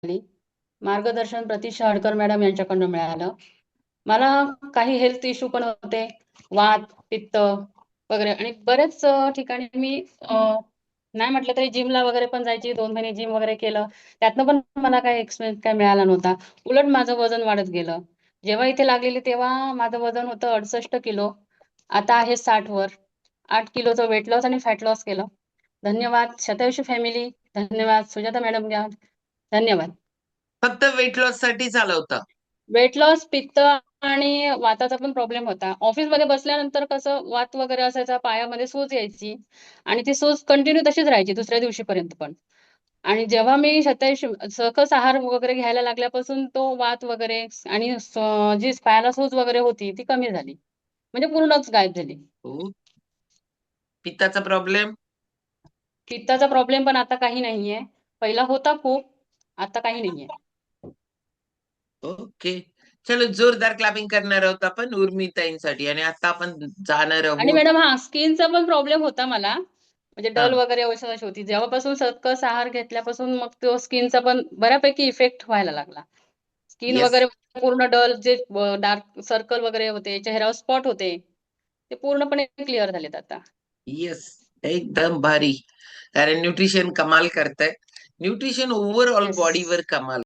मिळाली. मार्गदर्शन प्रतीक्षा हडकर मॅडम यांच्याकडनं मिळालं. मला काही हेल्थ इश्यू पण होते. वात, पित्त वगैरे आणि बरेच ठिकाणी मी नाही म्हटलं तरी जिमला वगैरे पण जायची. 2 महिने जिम वगैरे केलं. त्यातनं पण मला काही एक्सपिरियन्स काही मिळाला नव्हता. उलट माझं वजन वाढत गेलं. जेव्हा इथे लागलेली तेव्हा माझं वजन होतं 68 किलो. आता आहे 60 वर. 8 किलोचं वेट लॉस आणि फॅट लॉस केलं. धन्यवाद शतायुषी फॅमिली. धन्यवाद सुजाता मॅडम घ्या. धन्यवाद. फक्त वेट लॉस साठी झालं होतं. वेट लॉस, पित्त आणि वाताचा पण प्रॉब्लेम होता. ऑफिसमध्ये बसल्यानंतर कसं वात वगैरे असायचा, पायामध्ये सूज यायची आणि ती सूज कंटिन्यू तशीच राहायची दुसऱ्या दिवशीपर्यंत पण. आणि जेव्हा मी सकस आहार वगैरे घ्यायला लागल्यापासून तो वात वगैरे आणि जी पायाला सूज वगैरे होती ती कमी झाली. म्हणजे पूर्णच गायब झाली. हो. पित्ताचा प्रॉब्लेम. पित्ताचा प्रॉब्लेम पण आता काही नाहीये. पहिला होता खूप, आता काही नाहीये. ओके. चलो जोरदार क्लॅपिंग करणार आहोत आपण उर्मिताईंसाठी आणि आता आपण जाणार आणि आहोत. मॅडम स्किनचा पण प्रॉब्लेम होता मला. म्हणजे हा. डल वगैरे अशी होती. जेव्हापासून सकस आहार घेतल्यापासून मग तो स्किनचा पण बऱ्यापैकी इफेक्ट व्हायला लागला. Skin yes. वगैरे पूर्ण डल जे डार्क सर्कल वगैरे होते, चेहऱ्यावर स्पॉट होते, ते पूर्णपणे क्लिअर झालेत आता. येस. एकदम भारी. कारण न्यूट्रिशन कमाल करतंय. Nutrition overall yes. बॉडीवर कमाल